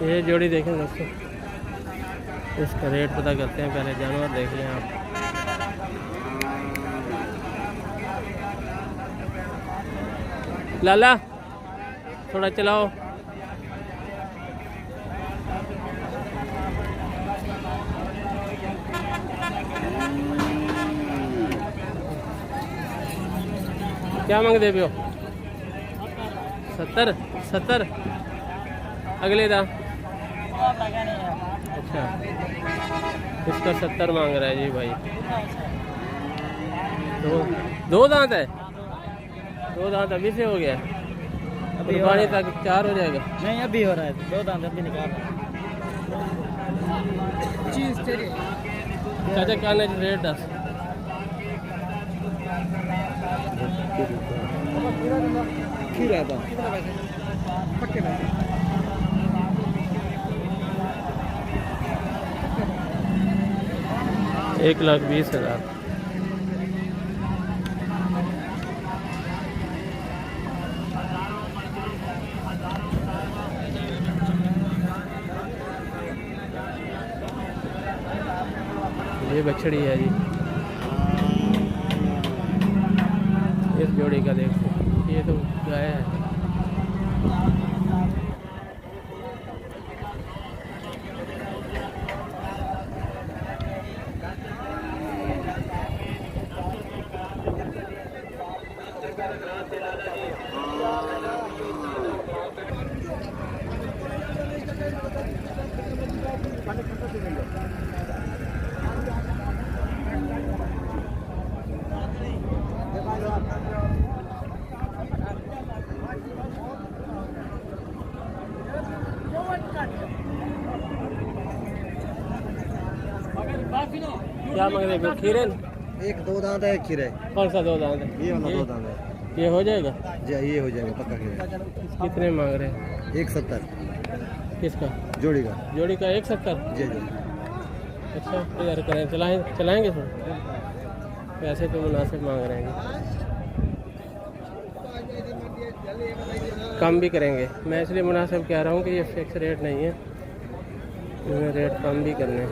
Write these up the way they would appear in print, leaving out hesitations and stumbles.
ये जोड़ी देखें दोस्तों, इसका रेट पता करते हैं। पहले जानवर देखिए आप। लाला थोड़ा चलाओ। क्या मांग दे पियो? 70 अगले दा। अच्छा, इसका 70 मांग रहा है जी भाई। दो दांत है। 2 दांत अभी से हो गया, कुर्बानी तक 4 हो जाएगा। नहीं अभी हो रहा है, 2 दांत अभी निकाल रहा है। चाचा काने रेट 10। पक्के पैसे 1,20,000। ये बछड़ी है जी। इस जोड़ी का देखो, ये तो गाय है। क्या मांग रहे हो? खीरन 1-2 दांत है, खीरा है। कौन सा 2 दांत है? ये वाला 2 दांत है। ये हो जाएगा? जी ये हो जाएगा पक्का खीरा। कितने मांग रहे हैं? 170 किसका? जोड़ी का। जोड़ी का 170। जी जी। अच्छा इधर करें, चलाएंगे सर। पैसे तो मुनासिब मांग रहे हैं, कम भी करेंगे। मैं इसलिए मुनासिब कह रहा हूँ कि ये फिक्स रेट नहीं है, इसमें रेट कम भी करने हैं।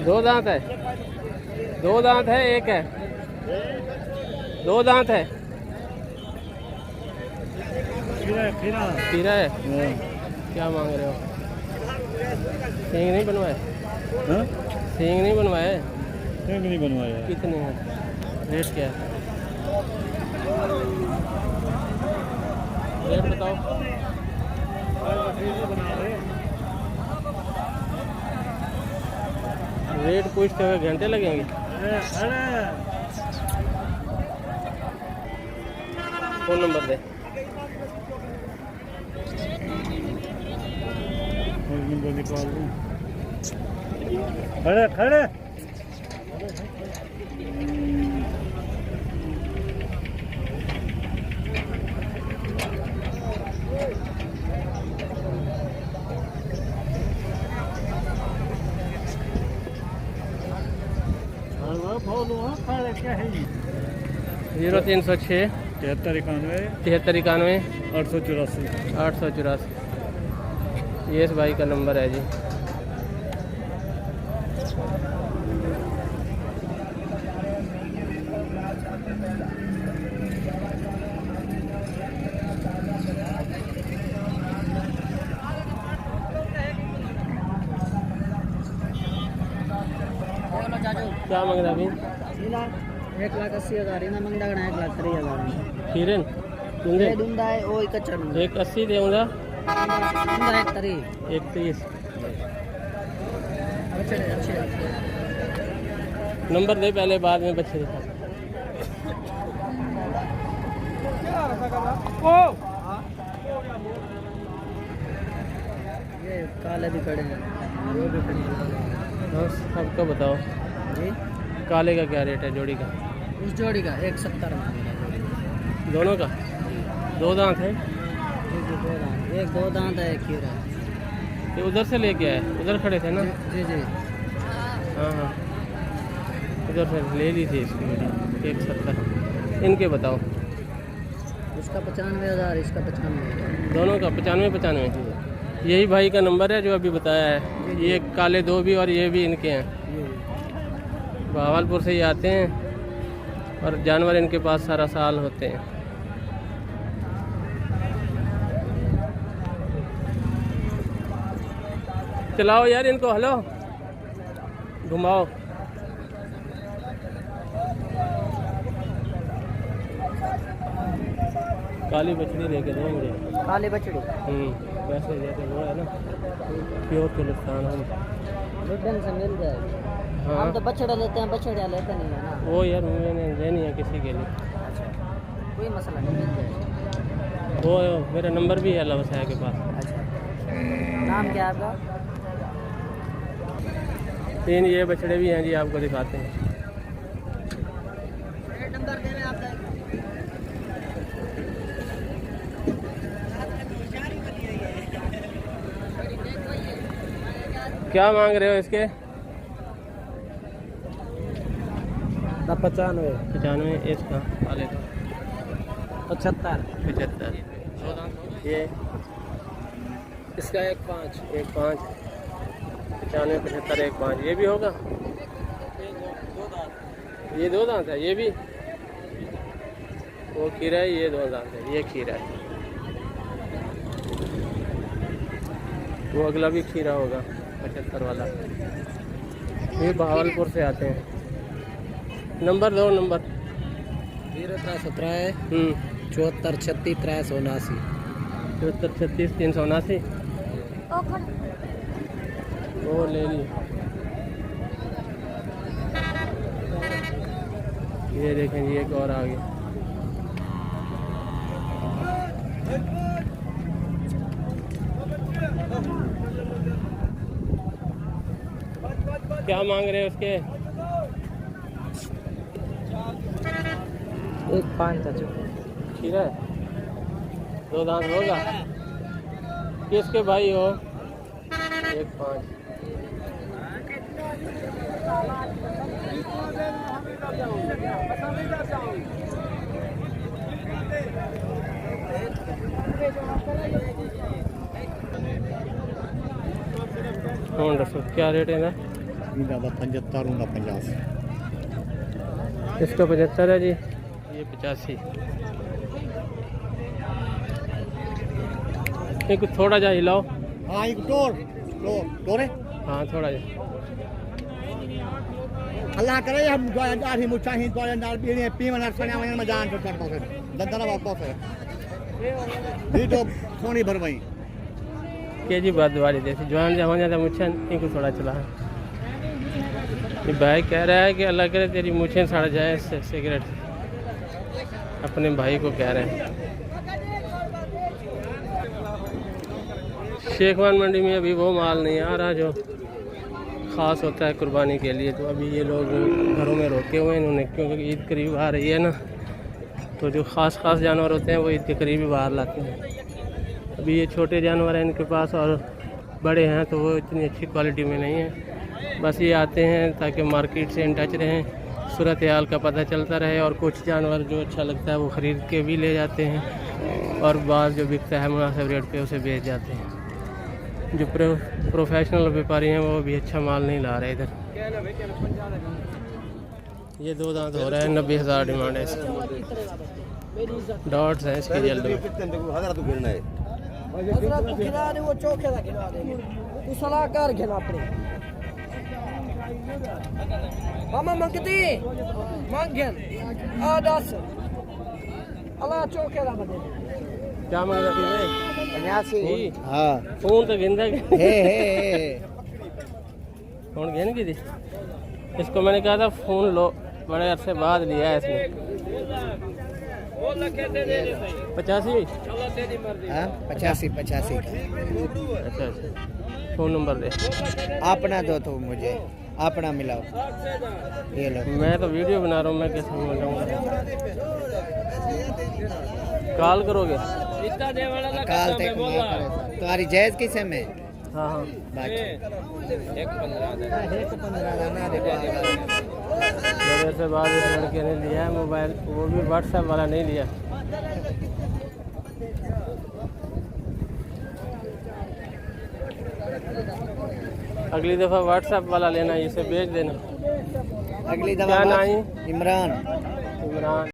दो दांत है, 2 दांत है, एक है, 2 दांत है। खीरा है। क्या मांग रहे हो? सींग नहीं बनवाए? सींग नहीं बनवाए? सींग नहीं बनवाया। कितने हैं? रेट क्या है? रेट बताओ। रेट पूछते हुए घंटे लगेंगे। फोन नंबर दे। खड़े खड़े क्या है? 0306 7391 884। ये इस भाई का नंबर है जी। क्या मांग रहा अभी? 1,80,000 इना मंगदा गणा 1,30,000 खीरन ये दुंदा है ओ कच्चा नंबर 180 देऊंगा। दुंदा 1,30 130 अच्छे अच्छे नंबर दे पहले, बाद में बच्चे दिखा। ये काले भी खड़े हैं, वो भी खड़े हैं। बस सबका बताओ जी काले का क्या रेट है जोड़ी का? इस जोड़ी का 170 मांगेगा। दोनों का 2 दांत है? एक 2 दांत है, एक खीरा है। ये उधर से लेके आए, उधर खड़े थे ना? जी जी। हाँ हाँ इधर से ले ली थी इसकी वीडियो 170। इनके बताओ। इसका 95,000, इसका 95,000। दोनों का 95-95। यही भाई का नंबर है जो अभी बताया है। ये काले दो भी और ये भी इनके हैं। भावलपुर से ही आते हैं और जानवर इनके पास सारा साल होते हैं। चलाओ यार इनको, हेलो घुमाओ। काली बछड़ी लेके दो मुझे। काली बछड़ी वैसे जैसे वो है ना प्योर तुलस्तान हम लुड्डन से मिल जाएगी। हाँ हम तो बछड़ा लेते हैं, बछड़ा लेते नहीं है ना। वो यार मैंने लेनी है किसी के लिए। अच्छा, कोई मसला नहीं, मिल जाएगा। वो मेरा नंबर भी है अल्लाह वसाया के पास। अच्छा, नाम क्या है आपका? 3 ये बछड़े भी हैं जी, आपको दिखाते हैं। नंबर दे रहे आप। क्या मांग रहे हो इसके? 95। इसका वाले का 75। 75। ये इसका 1.5। 1.5 95 75 1.5 ये भी होगा। ये 2 दांत है। ये भी वो खीरा है, ये 2 दांत है। ये खीरा है, वो अगला भी खीरा होगा 75 वाला। ये भावलपुर से आते हैं। नंबर दो, नंबर 0317 है 74 36 379। 74 36 379। वो ले ली। ये देखें जी, एक और आ गया। क्या मांग रहे हैं उसके? 1.5 था जो खीरा है, 2 दांत होगा। किसके भाई हो? 1.5। कौन दसो क्या रेट है ना? 75 होगा 50। इसका 75 है जी, ये 85। एक थोड़ा जा हिलाओ। हाँ, एक टोर टोरे। हाँ थोड़ा जा। अल्लाह करे हम आधी मुच्छा ही तो अंदर पी मन सने में जान तो करता है दंदना वापस है ये तो सोनी भरवाई के जी बात वाली जैसे जवान जवान ज़्यादा मुच्छन इनको थोड़ा चला। ये भाई कह रहा है कि अल्लाह करे तेरी मुच्छें सड़ जाए सिगरेट। अपने भाई को कह रहे हैं। शेखवान मंडी में अभी वो माल नहीं आ रहा जो ख़ास होता है कुर्बानी के लिए। तो अभी ये लोग घरों में रोके हुए हैं इन्होंने, क्योंकि ईद करीब आ रही है ना, तो जो ख़ास जानवर होते हैं वो ईद के करीब ही बाहर लाते हैं। अभी ये छोटे जानवर हैं इनके पास और बड़े हैं तो वो इतनी अच्छी क्वालिटी में नहीं है। बस ये आते हैं ताकि मार्केट से इन टच रहें, सूरत हाल का पता चलता रहे, और कुछ जानवर जो अच्छा लगता है वो ख़रीद के भी ले जाते हैं, और बाद जो बिकता है मुनासिब रेट पे उसे बेच जाते हैं। जो प्रोफेशनल व्यापारी हैं वो भी अच्छा माल नहीं ला रहे इधर। ये 2 दांत हो रहा है, 90,000 डिमांड है इसकी। डॉट्स हैं इसकी जल्द में। वो चौके का खिला देंगे तू सलाहकार खिला अपने मामा मंगती मंगन आ 10 अल्लाह चौके का बदे क्या मांग रहा है? 85। हाँ फोन तो गिनता हे फोन गिन की थी इसको। मैंने कहा था फ़ोन लो, बड़े अरसे बाद लिया है इसने। 85। 85। अच्छा फ़ोन नंबर दे। अपना दो तो मुझे अपना मिलाओ। ये लो, मैं तो वीडियो बना रहा हूँ, मैं कैसे मिलाऊंगा? कॉल करोगे? काल तक तुम्हारी जायज़ किसे में? हाँ हाँ बाकी 1.15 1.15 ना देखो से बाद इस लड़के ने लिया है मोबाइल, वो भी व्हाट्सएप वाला नहीं लिया। अगली दफ़ा व्हाट्सएप वाला लेना, इसे बेच देना। अगली क्या दफा नाम है? इमरान। इमरान।